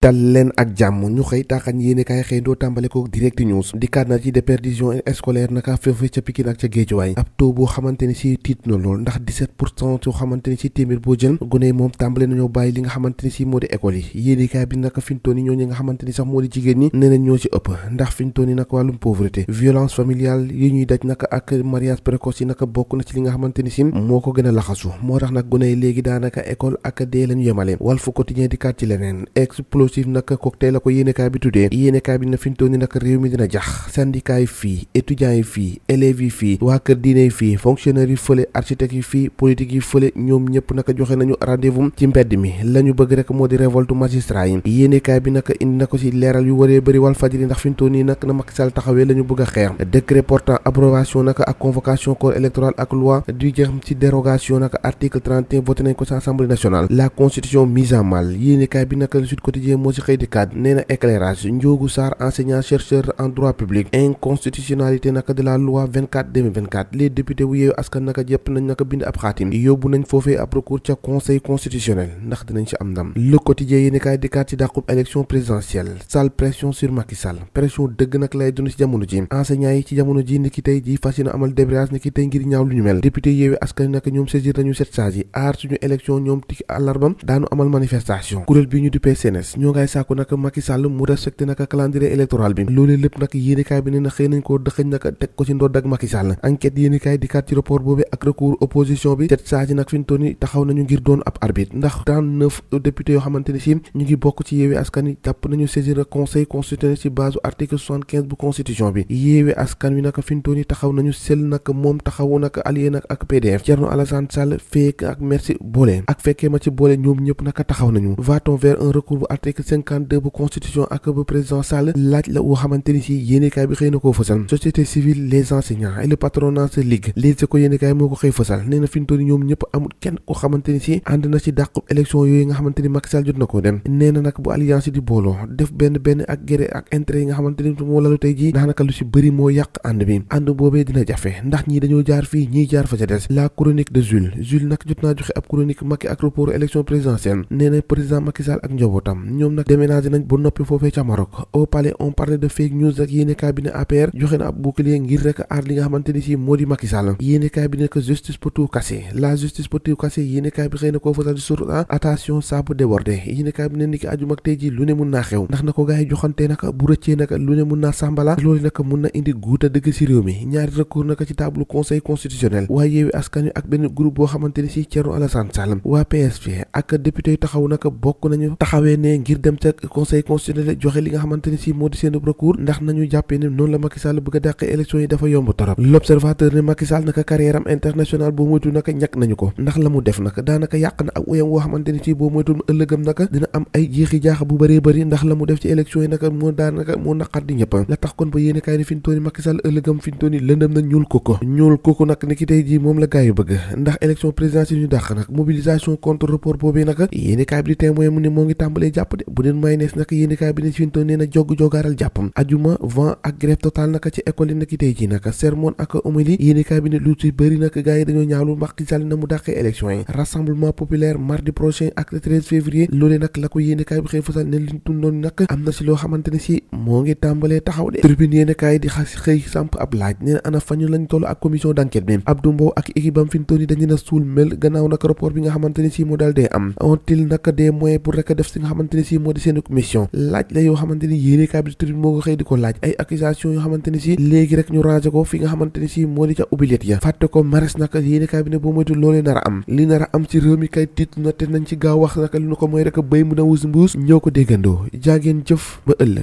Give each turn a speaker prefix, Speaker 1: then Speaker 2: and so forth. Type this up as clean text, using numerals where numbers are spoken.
Speaker 1: dal leen ak jàmm ñu xëy taaxañ yéene kaay xëy doo tàmbale ko direct news dikkaat na ci déperdition scolaire naka fépp ca Pikine ak ca Géejawaay ab taux boo xamante ni si tiit na lool ndax 17% yoo xamante ni si téeméer boo jël gone moom tàmbale nañoo bàyyi li nga xamante ni si moo di école yi yéene kaay bi naka fintoon yi ñoo ñi nga xamante ni sax moo di jigéen ñi nee nañ ñoo ci ëpp ndax fintoon yi naka wàllum pauvreté violence familiale yi ñuy daj naka ak mariage précoce yi naka bokk na ci li nga xamante ni si moo ko gën a laxasu moo tax nag gone yi léegi daanaka école ak dee lañu yemale Walf Quotidien dikkaat ci leneen explosif naka cocktail la ko yéenekaay bi tuddee yéenekaay bi na fintoon ni naka réew mi dina jax syndicat yi fii étudiants yi fii élèves yi fii waa kër diine yi fii fonctionnaires yi fële architectes yi fii politique yi fële ñoom ñëpp naka joxe nañu rendez-vous ci mbedd mi la ñu bëgg rek moo di révolte magistrat yi yéenekaay bi naka indi na ko ci leeral yu waree bëri Walfadjri ndax fintoon nii nag na Macky Sall taxawee la ñu bëgg a xeex décret portant abrogation naka ak convocation corps électoral ak loi du jëm ci dérogation naka article 31 voté nañ ko ci assemblée nationale la constitution mise en mal yéenekaay bi naka le Sud Quotidien moo ci xëy di cadre nee na éclairage Ndiogou Sarr enseignant chercheur en droit public inconstitutionnalité naka de la loi 24/2024 les députés wu yeewu askan naka jëpp nañ naka bind ab xaatim yóbbu nañ foofee ab recours ca conseil constitutionnel ndax dinañ ci am ndam le quotidien yéeni kaay dikkaat ci dàqub élection présidentielle sale pression sur Macky Sall pression dëgg nag lay dund ci jamono ji enseignants yi ci jamono ji ni ki tey ji fas yéene amal débrayage ni ki tey ngir ñaaw lu ñu mel député yeewu askan naka ñoom saisir nañu 7 sages yi aar suñu élection ñoom tiki àllarbam daanu amal manifestation kuréel bi ñu duppee CNES ñoo ngay sàkku naka Macky Sall mu respecté naka calendrier électoral bi loolee lépp nag yéenekaay bi nee na xëy nañ koo dëxëñ naka teg ko ci ndodd ak Macky Sall enquête yéenekaay dikkaat ci rapport boobu ak recours opposition bi set saa ji nag fi ñu toll nii taxaw nañu ngir doon ab arbitre ndax 39 députés yoo xamante ni si ñu ngi bokk ci Yewwi Askan Wi jàpp nañu saisir conseil constitutionnel ci base article 75 bu constitution bi Yewwi Askan Wi naka fi ñu toll nii taxaw nañu sel naka moom taxawu naka allié nag ak PDF Thierno Alassane Sall feek ak merci boole ak fekkee ma ci boole ñoom ñëpp naka taxaw nañu va-t-on vers un recours bu article 52 bu constitution ak bu président Sall laaj la woo xamante ni si yéenekaay bi xëy na koo fësal société civile les enseignants et le patronat se ligue les ko yéenekaay moo ko xëy fësal nee na fi ñu toll ñoom ñëpp amul kenn ko xamante ni si ànd na ci dàqub élection yooyu nga xamante ni Macky Sall jot na koo dem nee na nag bu alliance di booloo def benn ak géré ak intérêt yi nga xamante ni moo lalu tey jii daanaka lu si bëri moo yàq ànd bi ànd boobee dina jafe ndax ñii dañoo jaar fii ñii jaar fa ca des la chronique de Jules nag jot naa joxe ab chronique Macky ak rapport élection présidentielle nee na président Macky Sall ak njabootam ñoom nag déménagé nañ ba noppi foofee ca Maroc au palais on parlait de fake news ak yéenekaay bi ne APR joxe na ab bouclier ngir rek aar li nga xamante ni si moo di Macky Sall yéenekaay bi ne que justice pour tout casser la justice pour tout casser yéenekaay bi xëy na koo fasal sur attention ça peut déborder yéenekaay bi ne ni ki aju mag tey ji lu ne mun naa xew ndax na ko gars yi joxante naka bu rëccee naka lu ne mun naa sàmbala loolu naka mun na indi guuta dëgg si réew mi ñaari recours naka ci table conseil constitutionnel waa Yewwi Askan Wi ak benn groupe boo xamante ni si Thierno Alassane Sall waa PSP ak député yu taxaw naka bokk nañu taxawee ne ngir dem ca conseil constitutionnel joxe li nga xamante ni si moo di seen recours ndax nañu jàppee ne noonu la Macky Sall bëgg a dàqee élection yi dafa yomb torop l'observateur ne Macky Sall naka carrière am international boo moytu naka ñàkk nañu ko ndax la mu def naka daanaka yàq na ak uyam woo xamante ni si boo moytu ëllëgam naka dina am ay jeexi jaaxa bu bëree bëri ndax la mu def ci élection yi naka moo daanaka moo naqar di ñëpp la tax kon ba yéene kaay ni fi ñu tooni Macky Sall ëllëgam fi ñu tooni lëndëm na ñuul koko nag ni ki tey ji moom la gaay yu bëgg ndax élection présidentielle ñu dàq nag mobilisation contre report boobee naka yéene kaay bi di témoin mu ne moo ngi tàmbalee jàpp de bu deen may nees naka yéene kaay bi ne fi ñu tooni nee na jogaaral jàppam ajuma vent ak grève totale naka ci école yi naki tey ji naka sermon ak homélie yéenekaay bi ne lu ci bëri nag gars yi dañoo ñaawlu Macky Sall na mu dàqee élection yi rassemblement populaire mardi prochain ak le 13 février loolee nag la ko yéenekaay bi xëy fasal ne liñ tundoon nag am na si loo xamante ne si moo ngi tàmbalee taxaw de tribune yéenekaay di xëy samp ab laaj nee na ana fañu lañ toll ak commission d'enquête bi Abdou Mbow ak équipe bam fi ñu toll nii dañu na suul mel gannaaw nag rapport bi nga xamante ne si moo daal dee am ont-il nag des moyens pour rek def si nga xamante ne si moo di seen mission laaj la yoo xamante ni yéenekaay bi tribune moo ko xëy di ko laaj ay accusation yoo xamante ni si léegi rek ñu rangé ko fi nga xamante ni si moo di ca oubliette ya fàtte ko mares naka yéenekaay bi ne boo moytu loolee nar a am li nar a am ci réew mi kay tiit na te nañ ci gaaw wax naka li nu ko mooy rek béy mu na wus mbuus ñoo ko déggandoo jaageen jëf ba ëllëg